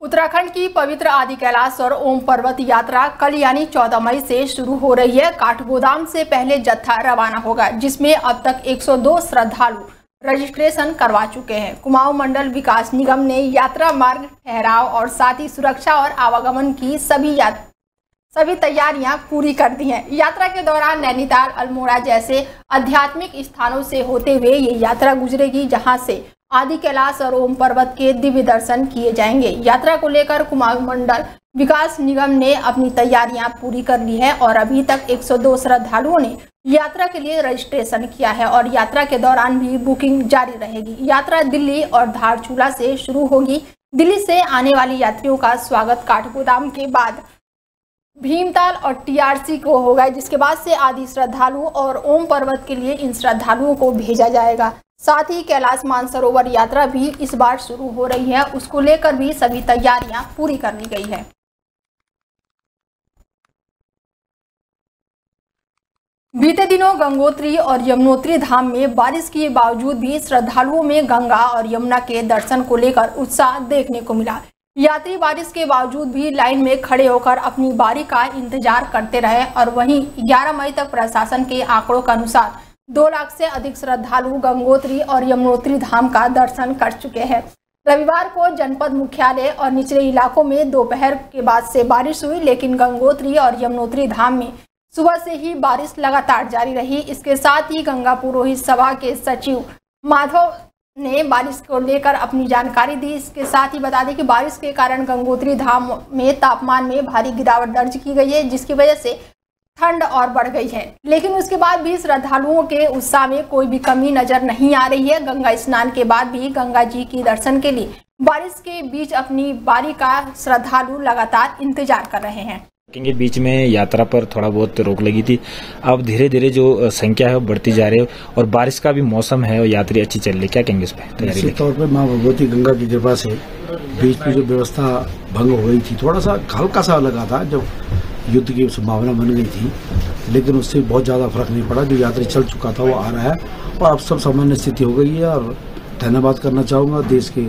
उत्तराखंड की पवित्र आदि कैलाश और ओम पर्वत यात्रा कल यानी 14 मई से शुरू हो रही है। काठगोदाम से पहले जत्था रवाना होगा, जिसमें अब तक 102 श्रद्धालु रजिस्ट्रेशन करवा चुके हैं। कुमाऊं मंडल विकास निगम ने यात्रा मार्ग, ठहराव और साथ ही सुरक्षा और आवागमन की सभी तैयारियां पूरी कर दी हैं। यात्रा के दौरान नैनीताल, अल्मोड़ा जैसे आध्यात्मिक स्थानों से होते हुए ये यात्रा गुजरेगी, जहां से आदि कैलाश और ओम पर्वत के दिव्य दर्शन किए जाएंगे। यात्रा को लेकर कुमाऊं मंडल विकास निगम ने अपनी तैयारियां पूरी कर ली है और अभी तक 102 श्रद्धालुओं ने यात्रा के लिए रजिस्ट्रेशन किया है और यात्रा के दौरान भी बुकिंग जारी रहेगी। यात्रा दिल्ली और धारचूला से शुरू होगी। दिल्ली से आने वाले यात्रियों का स्वागत काठगोदाम के बाद भीमताल और टीआरसी को होगा, जिसके बाद से आदि श्रद्धालु और ओम पर्वत के लिए इन श्रद्धालुओं को भेजा जाएगा। साथ ही कैलाश मानसरोवर यात्रा भी इस बार शुरू हो रही है, उसको लेकर भी सभी तैयारियां पूरी कर ली गई है। बीते दिनों गंगोत्री और यमुनोत्री धाम में बारिश के बावजूद भी श्रद्धालुओं में गंगा और यमुना के दर्शन को लेकर उत्साह देखने को मिला। यात्री बारिश के बावजूद भी लाइन में खड़े होकर अपनी बारी का इंतजार करते रहे और वहीं 11 मई तक प्रशासन के आंकड़ों के अनुसार 2 लाख से अधिक श्रद्धालु गंगोत्री और यमुनोत्री धाम का दर्शन कर चुके हैं। रविवार को जनपद मुख्यालय और निचले इलाकों में दोपहर के बाद से बारिश हुई, लेकिन गंगोत्री और यमुनोत्री धाम में सुबह से ही बारिश लगातार जारी रही। इसके साथ ही गंगा पुरोहित सभा के सचिव माधव ने बारिश को लेकर अपनी जानकारी दी। इसके साथ ही बता दें कि बारिश के कारण गंगोत्री धाम में तापमान में भारी गिरावट दर्ज की गई है, जिसकी वजह से ठंड और बढ़ गई है। लेकिन उसके बाद भी श्रद्धालुओं के उत्साह में कोई भी कमी नजर नहीं आ रही है। गंगा स्नान के बाद भी गंगा जी की दर्शन के लिए बारिश के बीच अपनी बारी का श्रद्धालु लगातार इंतजार कर रहे हैं। के बीच में यात्रा पर थोड़ा बहुत रोक लगी थी, अब धीरे धीरे जो संख्या है बढ़ती जा रही है और बारिश का भी मौसम है और यात्री अच्छी चल रही, क्या कहेंगे इस पर? निश्चित तौर पर माँ भगवती गंगा की कृपा से बीच में जो व्यवस्था भंग हो गई थी, थोड़ा सा हल्का सा लगा था जब युद्ध की संभावना बन गई थी, लेकिन उससे बहुत ज्यादा फर्क नहीं पड़ा। जो यात्री चल चुका था वो आ रहा है और अब सब सामान्य स्थिति हो गई है। और धन्यवाद करना चाहूँगा देश के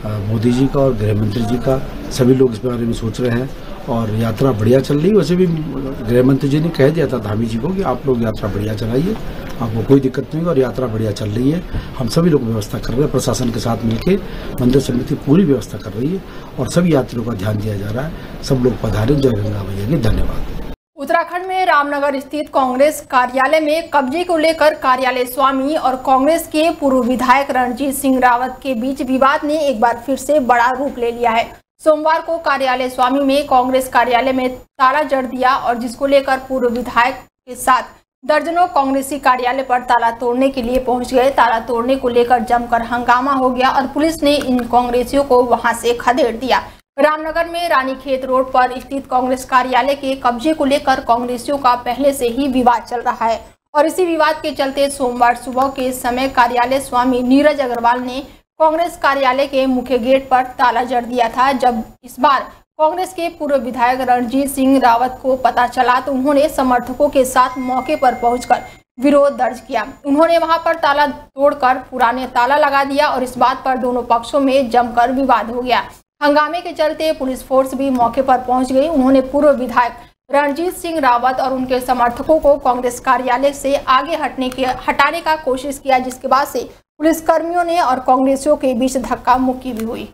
मोदी जी का और गृह मंत्री जी का। सभी लोग इस बारे में सोच रहे हैं और यात्रा बढ़िया चल रही है। वैसे भी गृह मंत्री जी ने कह दिया था धामी जी को कि आप लोग यात्रा बढ़िया चलाइए, आपको कोई दिक्कत नहीं और यात्रा बढ़िया चल रही है। हम सभी लोग व्यवस्था कर रहे हैं, प्रशासन के साथ मिलकर मंदिर समिति पूरी व्यवस्था कर रही है और सभी यात्रियों का ध्यान दिया जा रहा है। सब लोग पधारें। जय गंगा मैया की। धन्यवाद। उत्तराखंड में रामनगर स्थित कांग्रेस कार्यालय में कब्जे को लेकर कार्यालय स्वामी और कांग्रेस के पूर्व विधायक रणजीत सिंह रावत के बीच विवाद ने एक बार फिर से बड़ा रूप ले लिया है। सोमवार को कार्यालय स्वामी में कांग्रेस कार्यालय में ताला जड़ दिया और जिसको लेकर पूर्व विधायक के साथ दर्जनों कांग्रेसी कार्यालय पर ताला तोड़ने के लिए पहुंच गए। ताला तोड़ने को लेकर जमकर हंगामा हो गया और पुलिस ने इन कांग्रेसियों को वहां से खदेड़ दिया। रामनगर में रानीखेत रोड पर स्थित कांग्रेस कार्यालय के कब्जे को लेकर कांग्रेसियों का पहले से ही विवाद चल रहा है और इसी विवाद के चलते सोमवार सुबह के समय कार्यालय स्वामी नीरज अग्रवाल ने कांग्रेस कार्यालय के मुख्य गेट पर ताला जड़ दिया था। जब इस बार कांग्रेस के पूर्व विधायक रणजीत सिंह रावत को पता चला तो उन्होंने समर्थकों के साथ मौके पर पहुंचकर विरोध दर्ज किया। उन्होंने वहां पर ताला तोड़कर पुराने ताला लगा दिया और इस बात पर दोनों पक्षों में जमकर विवाद हो गया। हंगामे के चलते पुलिस फोर्स भी मौके पर पहुंच गई। उन्होंने पूर्व विधायक रणजीत सिंह रावत और उनके समर्थकों को कांग्रेस कार्यालय से आगे हटाने का कोशिश किया, जिसके बाद से पुलिस कर्मियों ने और कांग्रेसियों के बीच धक्का मुक्की भी हुई।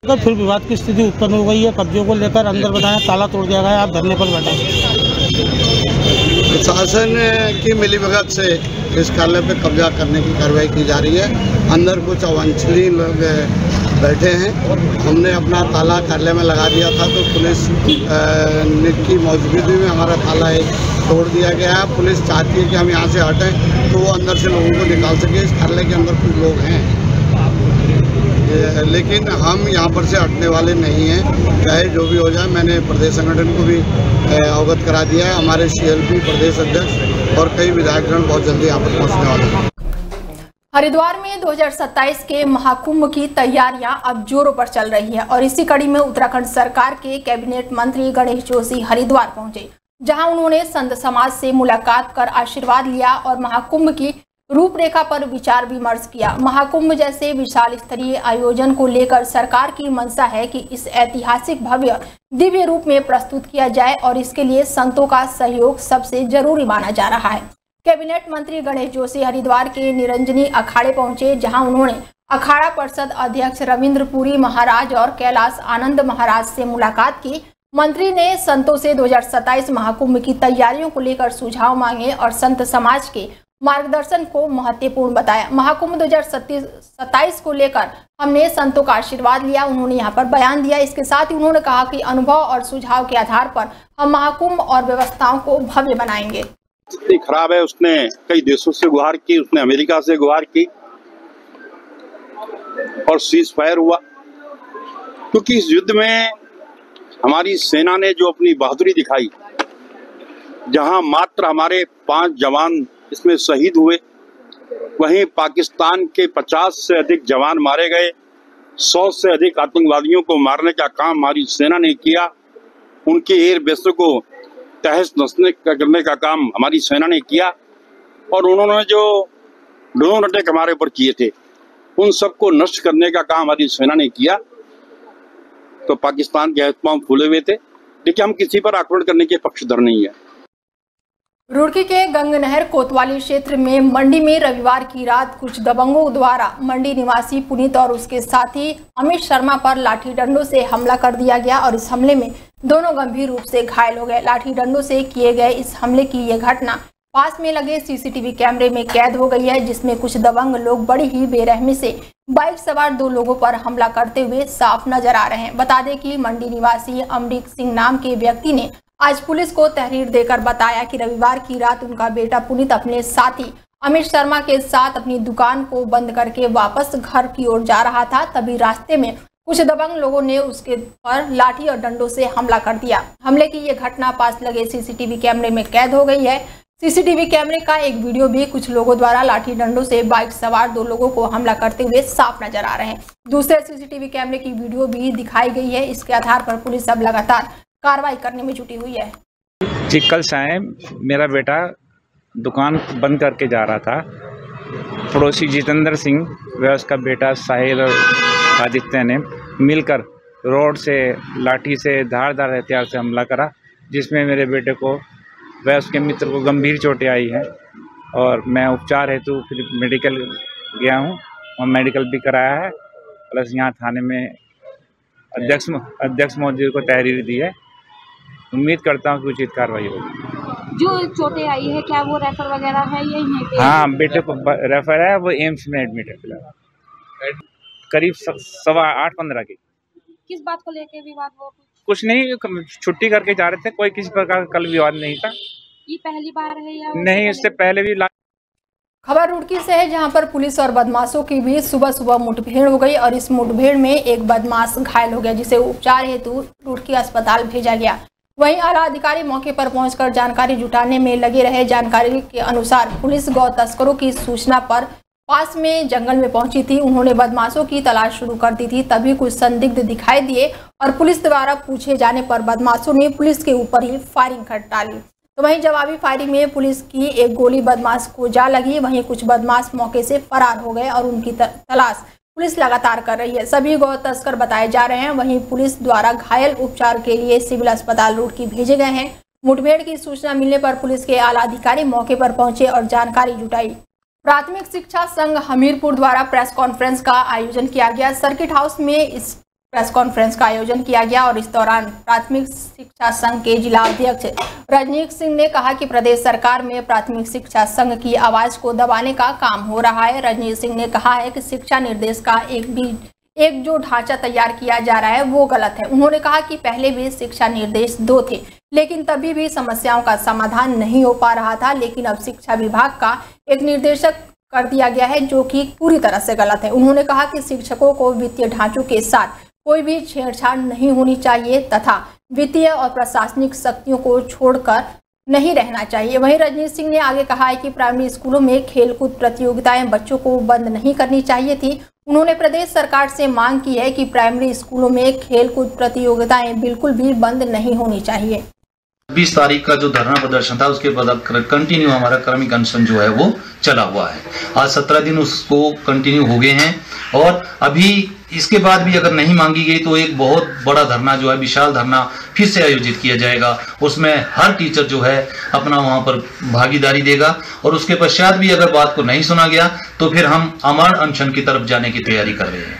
फिर विवाद की स्थिति उत्पन्न हो गई है। कब्जों को लेकर अंदर बताया ताला तोड़ दिया गया। आप धरने पर बैठे। प्रशासन की मिलीभगत से इस कार्यालय पे कब्जा करने की कार्रवाई की जा रही है। अंदर कुछ अवांछनीय लोग बैठे हैं। हमने अपना ताला कार्यालय में लगा दिया था तो पुलिस की मौजूदगी में हमारा ताला तोड़ दिया गया है। पुलिस चाहती है कि हम यहाँ से हटें तो वो अंदर से लोगों को निकाल सके। इस कार्यालय के अंदर कुछ लोग हैं, लेकिन हम यहाँ पर से हटने वाले नहीं हैं, चाहे जो भी हो जाए। मैंने प्रदेश संगठन को भी अवगत करा दिया है। हमारे CLP प्रदेश अध्यक्ष और कई विधायकगण बहुत जल्दी यहाँ पर पहुँचने वाले हैं। हरिद्वार में 2027 के महाकुंभ की तैयारियां अब जोरों पर चल रही है और इसी कड़ी में उत्तराखंड सरकार के कैबिनेट मंत्री गणेश जोशी हरिद्वार पहुंचे, जहां उन्होंने संत समाज से मुलाकात कर आशीर्वाद लिया और महाकुंभ की रूपरेखा पर विचार विमर्श किया। महाकुंभ जैसे विशाल स्तरीय आयोजन को लेकर सरकार की मंशा है कि इस ऐतिहासिक भव्य दिव्य रूप में प्रस्तुत किया जाए और इसके लिए संतों का सहयोग सबसे जरूरी माना जा रहा है। कैबिनेट मंत्री गणेश जोशी हरिद्वार के निरंजनी अखाड़े पहुंचे, जहां उन्होंने अखाड़ा परिषद अध्यक्ष रविंद्र पुरी महाराज और कैलाश आनंद महाराज से मुलाकात की। मंत्री ने संतों से 2027 महाकुंभ की तैयारियों को लेकर सुझाव मांगे और संत समाज के मार्गदर्शन को महत्वपूर्ण बताया। महाकुंभ 2027 को लेकर हमने संतों का आशीर्वाद लिया, उन्होंने यहाँ पर बयान दिया। इसके साथ ही उन्होंने कहा कि अनुभव और सुझाव के आधार पर हम महाकुंभ और व्यवस्थाओं को भव्य बनाएंगे। स्थिति खराब है, उसने कई देशों से गुहार की, उसने अमेरिका से गुहार की और सीज फायर हुआ, क्योंकि इस युद्ध में हमारी सेना ने जो अपनी बहादुरी दिखाई, जहां मात्र हमारे 5 जवान इसमें शहीद हुए, वहीं पाकिस्तान के 50 से अधिक जवान मारे गए, 100 से अधिक आतंकवादियों को मारने का काम हमारी सेना ने किया, उनके एयर बेसों को तहस नहस करने का काम हमारी सेना ने किया और उन्होंने जो ड्रोन अटैक हमारे ऊपर किए थे उन सबको नष्ट करने का काम हमारी सेना ने किया। तो पाकिस्तान के हाथ-पांव फूले हुए थे, लेकिन हम किसी पर आक्रमण करने के पक्षधर नहीं है। रुड़की के गंगनहर कोतवाली क्षेत्र में मंडी में रविवार की रात कुछ दबंगों द्वारा मंडी निवासी पुनीत और उसके साथी अमित शर्मा पर लाठी डंडों से हमला कर दिया गया और इस हमले में दोनों गंभीर रूप से घायल हो गए। लाठी डंडों से किए गए इस हमले की यह घटना पास में लगे सीसीटीवी कैमरे में कैद हो गई है, जिसमें कुछ दबंग लोग बड़ी ही बेरहमी से बाइक सवार 2 लोगों पर हमला करते हुए साफ नजर आ रहे हैं। बता दें कि मंडी निवासी अमरीक सिंह नाम के व्यक्ति ने आज पुलिस को तहरीर देकर बताया कि रविवार की रात उनका बेटा पुनीत अपने साथी अमित शर्मा के साथ अपनी दुकान को बंद करके वापस घर की ओर जा रहा था। तभी रास्ते में कुछ दबंग लोगों ने उसके पर लाठी और डंडों से हमला कर दिया। हमले की यह घटना पास लगे सीसीटीवी कैमरे में कैद हो गई है। सीसीटीवी कैमरे का एक वीडियो भी कुछ लोगों द्वारा लाठी डंडों से बाइक सवार 2 लोगों को हमला करते हुए साफ नजर आ रहे हैं। दूसरे सीसीटीवी कैमरे की वीडियो भी दिखाई गई है। इसके आधार पर पुलिस अब लगातार कार्रवाई करने में जुटी हुई है। जी, कल शाम मेरा बेटा दुकान बंद करके जा रहा था। पड़ोसी जितेंद्र सिंह व उसका बेटा साहिल और आदित्य ने मिलकर रोड से लाठी से धारदार हथियार से हमला करा, जिसमें मेरे बेटे को व उसके मित्र को गंभीर चोटें आई हैं और मैं उपचार हेतु फिर मेडिकल गया हूं और मेडिकल भी कराया है, प्लस यहाँ थाने में अध्यक्ष महोदय को तहरीर दी है। उम्मीद करता हूँ कि उचित कार्रवाई होगी। जो चोटें आई है क्या वो रेफर वगैरह है या यहीं पे? हाँ, बेटे को रेफर है, वो एम्स में एडमिट है फिलहाल। करीब 8:15 की। किस बात को लेके विवाद हुआ? कुछ नहीं, छुट्टी करके जा रहे थे, कोई किसी प्रकार का कल विवाद नहीं था। ये पहली बार है या नहीं, इससे पहले भी। खबर रुड़की से है, जहां पर पुलिस और बदमाशों के बीच सुबह मुठभेड़ हो गई और इस मुठभेड़ में एक बदमाश घायल हो गया, जिसे उपचार हेतु रुड़की अस्पताल भेजा गया। वहीं आला अधिकारी मौके पर पहुंचकर जानकारी जुटाने में लगे रहे। जानकारी के अनुसार पुलिस गौ तस्करों की सूचना पर पास में जंगल में पहुंची थी। उन्होंने बदमाशों की तलाश शुरू कर दी थी। तभी कुछ संदिग्ध दिखाई दिए और पुलिस द्वारा पूछे जाने पर बदमाशों ने पुलिस के ऊपर ही फायरिंग कर डाली। तो वहीं जवाबी फायरिंग में पुलिस की एक गोली बदमाश को जा लगी। वहीं कुछ बदमाश मौके से फरार हो गए और उनकी तलाश पुलिस लगातार कर रही है। सभी गौ तस्कर बताए जा रहे हैं। वहीं पुलिस द्वारा घायल उपचार के लिए सिविल अस्पताल रुड़की भेजे गए हैं। मुठभेड़ की सूचना मिलने पर पुलिस के आला अधिकारी मौके पर पहुंचे और जानकारी जुटाई। प्राथमिक शिक्षा संघ हमीरपुर द्वारा प्रेस कॉन्फ्रेंस का आयोजन किया गया। सर्किट हाउस में इस प्रेस कॉन्फ्रेंस का आयोजन किया गया और इस दौरान प्राथमिक शिक्षा संघ के जिला अध्यक्ष रजनीश सिंह ने कहा कि प्रदेश सरकार में प्राथमिक शिक्षा संघ की आवाज को दबाने का काम हो रहा है। रजनीश सिंह ने कहा है कि शिक्षा निर्देश का एक जो ढांचा तैयार किया जा रहा है वो गलत है। उन्होंने कहा कि पहले भी शिक्षा निर्देश 2 थे, लेकिन तभी भी समस्याओं का समाधान नहीं हो पा रहा था। लेकिन अब शिक्षा विभाग का एक निर्देशक कर दिया गया है जो कि पूरी तरह से गलत है। उन्होंने कहा कि शिक्षकों को वित्तीय ढांचों के साथ कोई भी छेड़छाड़ नहीं होनी चाहिए तथा वित्तीय और प्रशासनिक शक्तियों को छोड़कर नहीं रहना चाहिए। वहीं रजनीश सिंह ने आगे कहा है कि प्राइमरी स्कूलों में खेलकूद प्रतियोगिताएं बच्चों को बंद नहीं करनी चाहिए थी। उन्होंने प्रदेश सरकार से मांग की है कि प्राइमरी स्कूलों में खेलकूद प्रतियोगिताएं बिल्कुल भी बंद नहीं होनी चाहिए। 20 तारीख का जो धरना प्रदर्शन था उसके बाद कंटिन्यू हमारा क्रमिक अनशन जो है वो चला हुआ है। आज 17 दिन उसको कंटिन्यू हो गए हैं और अभी इसके बाद भी अगर नहीं मांगी गई तो एक बहुत बड़ा धरना जो है, विशाल धरना फिर से आयोजित किया जाएगा। उसमें हर टीचर जो है अपना वहां पर भागीदारी देगा और उसके पश्चात भी अगर बात को नहीं सुना गया तो फिर हम अमर अनशन की तरफ जाने की तैयारी कर रहे हैं।